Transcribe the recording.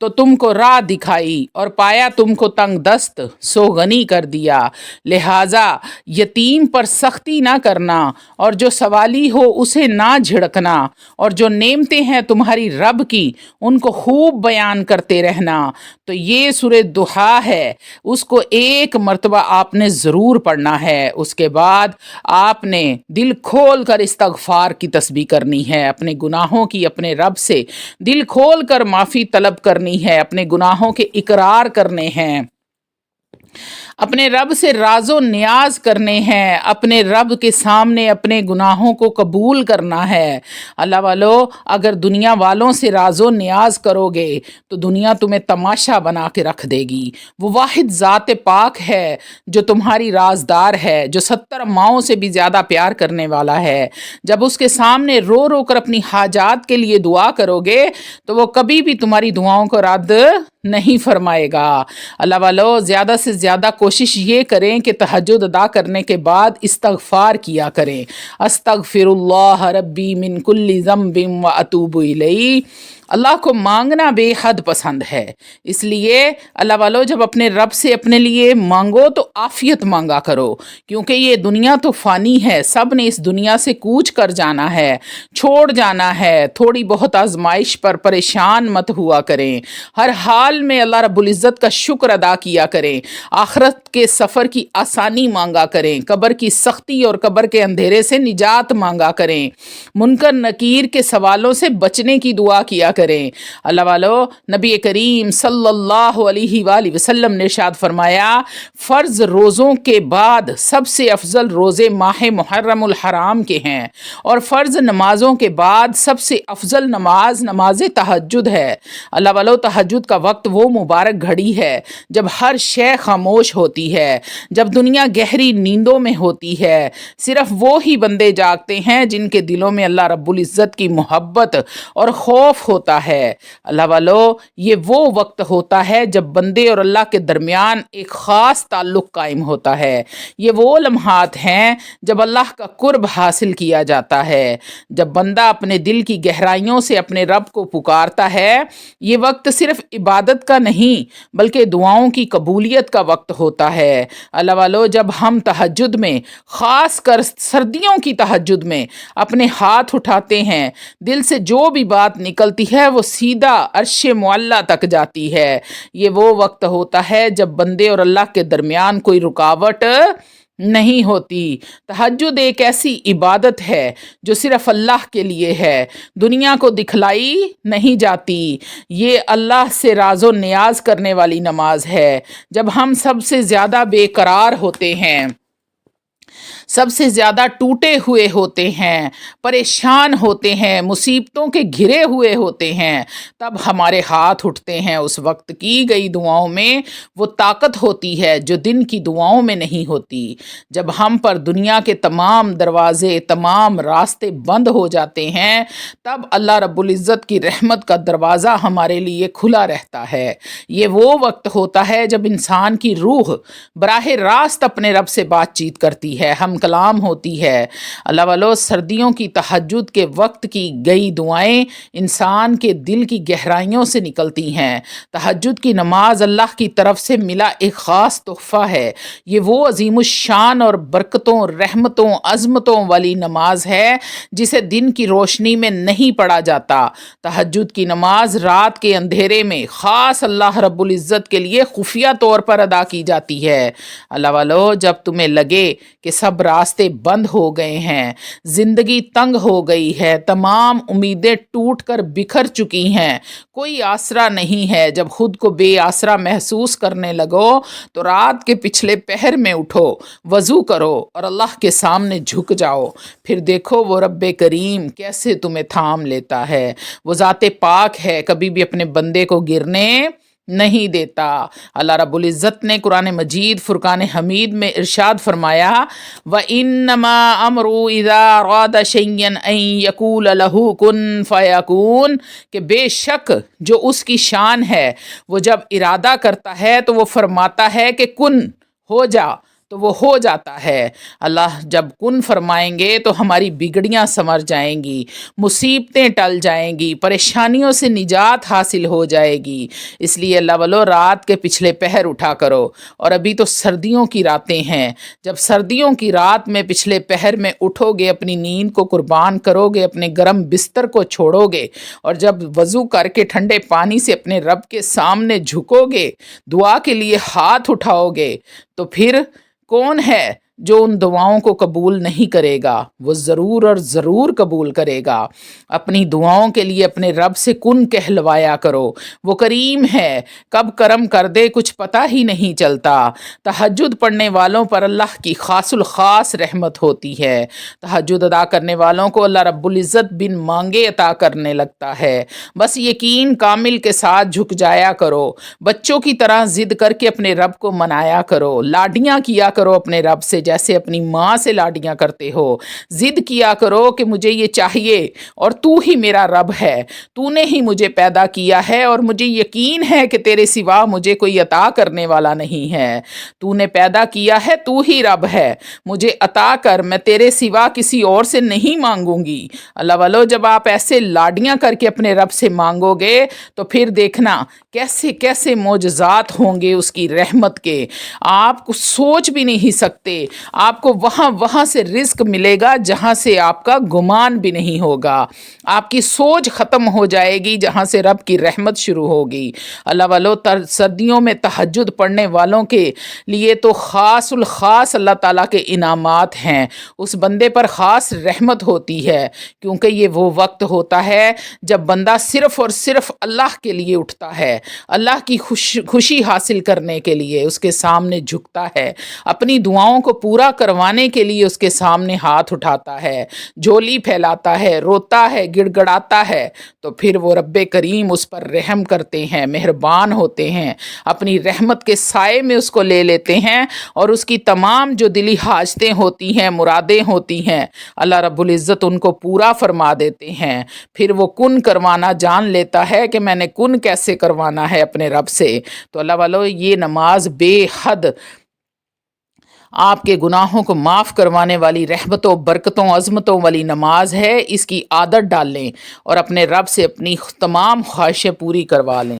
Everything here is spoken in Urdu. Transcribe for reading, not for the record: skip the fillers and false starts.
تو تم کو راہ دکھائی، اور پایا تم کو تنگ دست سو غنی کر دیا۔ لہٰذا یتیم پر سختی نہ کرنا، اور جو سوالی ہو اسے نہ جھڑکنا، اور جو نعمتیں ہیں تمہاری رب کی ان کو خوب بیان کرتے رہنا۔ تو یہ سورہ دحا ہے، اس کو ایک مرتبہ آپ نے ضرور پڑھنا ہے۔ اس کے بعد آپ نے دل کھول کر استغفار کی تسبیح کرنی ہے، اپنے گناہوں کی اپنے رب سے دل کھول کر معافی طلب کرنی ہے، اپنے گناہوں کے اقرار کرنے ہیں، اپنے رب سے راز و نیاز کرنے ہیں، اپنے رب کے سامنے اپنے گناہوں کو قبول کرنا ہے۔ اللہ والو، اگر دنیا والوں سے راز و نیاز کرو گے تو دنیا تمہیں تماشا بنا کے رکھ دے گی۔ وہ واحد ذات پاک ہے جو تمہاری رازدار ہے، جو 70 ماؤں سے بھی زیادہ پیار کرنے والا ہے۔ جب اس کے سامنے رو رو کر اپنی حاجات کے لیے دعا کرو گے تو وہ کبھی بھی تمہاری دعاؤں کو رد نہیں فرمائے گا۔ اللہ والو، زیادہ سے زیادہ کوشش یہ کریں کہ تہجد ادا کرنے کے بعد استغفار کیا کریں۔ استغفر اللہ ربی من کل ذنب و اتوب الیہ۔ اللہ کو مانگنا بے حد پسند ہے، اس لیے اللہ والو جب اپنے رب سے اپنے لیے مانگو تو عافیت مانگا کرو، کیونکہ یہ دنیا تو فانی ہے، سب نے اس دنیا سے کوچ کر جانا ہے، چھوڑ جانا ہے۔ تھوڑی بہت آزمائش پر پریشان مت ہوا کریں، ہر حال میں اللہ رب العزت کا شکر ادا کیا کریں، آخرت کے سفر کی آسانی مانگا کریں، قبر کی سختی اور قبر کے اندھیرے سے نجات مانگا کریں، منکر نکیر کے سوالوں سے بچنے کی دعا کیا کریں۔ اللہ والو، نبی کریم صلی اللہ علیہ وآلہ وسلم نے ارشاد فرمایا، فرض روزوں کے بعد سب سے افضل روزے ماہ محرم الحرام کے ہیں، اور فرض نمازوں کے بعد سب سے افضل نماز نماز تہجد ہے۔ اللہ والو، تہجد کا وقت وہ مبارک گھڑی ہے جب ہر شے خاموش ہوتی ہے، جب دنیا گہری نیندوں میں ہوتی ہے، صرف وہ ہی بندے جاگتے ہیں جن کے دلوں میں اللہ رب العزت کی محبت اور خوف ہوتا ہے۔ اللہ والو، یہ وہ وقت ہوتا ہے جب بندے اور اللہ کے درمیان ایک خاص تعلق قائم ہوتا ہے۔ یہ وہ لمحات ہیں جب اللہ کا قرب حاصل کیا جاتا ہے، جب بندہ اپنے دل کی گہرائیوں سے اپنے رب کو پکارتا ہے۔ یہ وقت صرف عبادت کا نہیں بلکہ دعاؤں کی قبولیت کا وقت ہوتا ہے۔ اللہ والو، جب ہم تہجد میں، خاص کر سردیوں کی تہجد میں اپنے ہاتھ اٹھاتے ہیں، دل سے جو بھی بات نکلتی ہے وہ سیدھا عرش معلیٰ تک جاتی ہے۔ یہ وہ وقت ہوتا ہے جب بندے اور اللہ کے درمیان کوئی رکاوٹ نہیں ہوتی۔ تہجد ایک ایسی عبادت ہے جو صرف اللہ کے لیے ہے، دنیا کو دکھلائی نہیں جاتی۔ یہ اللہ سے راز و نیاز کرنے والی نماز ہے۔ جب ہم سب سے زیادہ بے قرار ہوتے ہیں، سب سے زیادہ ٹوٹے ہوئے ہوتے ہیں، پریشان ہوتے ہیں، مصیبتوں کے گھرے ہوئے ہوتے ہیں، تب ہمارے ہاتھ اٹھتے ہیں۔ اس وقت کی گئی دعاؤں میں وہ طاقت ہوتی ہے جو دن کی دعاؤں میں نہیں ہوتی۔ جب ہم پر دنیا کے تمام دروازے، تمام راستے بند ہو جاتے ہیں، تب اللہ رب العزت کی رحمت کا دروازہ ہمارے لیے کھلا رہتا ہے۔ یہ وہ وقت ہوتا ہے جب انسان کی روح براہ راست اپنے رب سے بات چیت کرتی ہے، ہم کلام ہوتی ہے۔ اللہ والو، سردیوں کی تہجد کے وقت کی گئی دعائیں انسان کے دل کی گہرائیوں سے نکلتی ہیں۔ تہجد کی نماز اللہ کی طرف سے ملا ایک خاص تحفہ ہے۔ یہ وہ عظیم الشان اور برکتوں، رحمتوں، عظمتوں والی نماز ہے جسے دن کی روشنی میں نہیں پڑھا جاتا۔ تہجد کی نماز رات کے اندھیرے میں خاص اللہ رب العزت کے لیے خفیہ طور پر ادا کی جاتی ہے۔ اللہ والو، جب تمہیں لگے کہ سب راستے بند ہو گئے ہیں، زندگی تنگ ہو گئی ہے، تمام امیدیں ٹوٹ کر بکھر چکی ہیں، کوئی آسرا نہیں ہے، جب خود کو بے آسرا محسوس کرنے لگو تو رات کے پچھلے پہر میں اٹھو، وضو کرو اور اللہ کے سامنے جھک جاؤ۔ پھر دیکھو وہ رب کریم کیسے تمہیں تھام لیتا ہے۔ وہ ذات پاک ہے، کبھی بھی اپنے بندے کو گرنے نہیں دیتا۔ اللہ رب العزت نے قرآن مجید فرقان حمید میں ارشاد فرمایا، وَإِنَّمَا أَمْرُهُ إِذَا أَرَادَ شَيْئًا أَن يَقُولَ لَهُ كُن فَيَكُونُ، کہ بے شک جو اس کی شان ہے، وہ جب ارادہ کرتا ہے تو وہ فرماتا ہے کہ کن، ہو جا، تو وہ ہو جاتا ہے۔ اللہ جب کن فرمائیں گے تو ہماری بگڑیاں سنور جائیں گی، مصیبتیں ٹل جائیں گی، پریشانیوں سے نجات حاصل ہو جائے گی۔ اس لیے اللہ والو رات کے پچھلے پہر اٹھا کرو، اور ابھی تو سردیوں کی راتیں ہیں، جب سردیوں کی رات میں پچھلے پہر میں اٹھو گے، اپنی نیند کو قربان کرو گے، اپنے گرم بستر کو چھوڑو گے، اور جب وضو کر کے ٹھنڈے پانی سے اپنے رب کے سامنے جھکو گے، دعا کے لیے ہاتھ اٹھاؤ گے، تو پھر کون ہے جو ان دعاؤں کو قبول نہیں کرے گا؟ وہ ضرور اور ضرور قبول کرے گا۔ اپنی دعاؤں کے لیے اپنے رب سے کن کہلوایا کرو، وہ کریم ہے، کب کرم کر دے کچھ پتہ ہی نہیں چلتا۔ تہجد پڑھنے والوں پر اللہ کی خاص الخاص رحمت ہوتی ہے۔ تہجد ادا کرنے والوں کو اللہ رب العزت بن مانگے عطا کرنے لگتا ہے۔ بس یقین کامل کے ساتھ جھک جایا کرو، بچوں کی طرح ضد کر کے اپنے رب کو منایا کرو، لاڈیاں کیا کرو اپنے رب سے جیسے اپنی ماں سے لاڈیاں کرتے ہو، ضد کیا کرو کہ مجھے یہ چاہیے، اور تو ہی میرا رب ہے، تو نے ہی مجھے پیدا کیا ہے، اور مجھے یقین ہے کہ تیرے سوا مجھے کوئی عطا کرنے والا نہیں ہے۔ تو نے پیدا کیا ہے، تو ہی رب ہے، مجھے عطا کر، میں تیرے سوا کسی اور سے نہیں مانگوں گی۔ اللہ والو جب آپ ایسے لاڈیاں کر کے اپنے رب سے مانگو گے تو پھر دیکھنا کیسے کیسے معجزات ہوں گے اس کی رحمت کے، آپ کو سوچ بھی نہیں سکتے۔ آپ کو وہاں سے رزق ملے گا جہاں سے آپ کا گمان بھی نہیں ہوگا، آپ کی سوچ ختم ہو جائے گی جہاں سے رب کی رحمت شروع ہوگی۔ اللہ والو سردیوں میں تہجد پڑھنے والوں کے لیے تو خاص الخاص اللہ تعالیٰ کے انعامات ہیں، اس بندے پر خاص رحمت ہوتی ہے، کیونکہ یہ وہ وقت ہوتا ہے جب بندہ صرف اور صرف اللہ کے لیے اٹھتا ہے، اللہ کی خوشی حاصل کرنے کے لیے اس کے سامنے جھکتا ہے، اپنی دعاؤں کو پورا کروانے کے لیے اس کے سامنے ہاتھ اٹھاتا ہے، جھولی پھیلاتا ہے، روتا ہے، گڑ گڑاتا ہے، تو پھر وہ رب کریم اس پر رحم کرتے ہیں، مہربان ہوتے ہیں، اپنی رحمت کے سائے میں اس کو لے لیتے ہیں، اور اس کی تمام جو دلی حاجتیں ہوتی ہیں، مرادیں ہوتی ہیں، اللہ رب العزت ان کو پورا فرما دیتے ہیں۔ پھر وہ کن کروانا جان لیتا ہے کہ میں نے کن کیسے کروانا ہے اپنے رب سے۔ تو اللہ والو یہ نماز بے حد آپ کے گناہوں کو معاف کروانے والی رحمتوں، برکتوں، عظمتوں والی نماز ہے، اس کی عادت ڈال لیں اور اپنے رب سے اپنی تمام خواہشیں پوری کروا لیں۔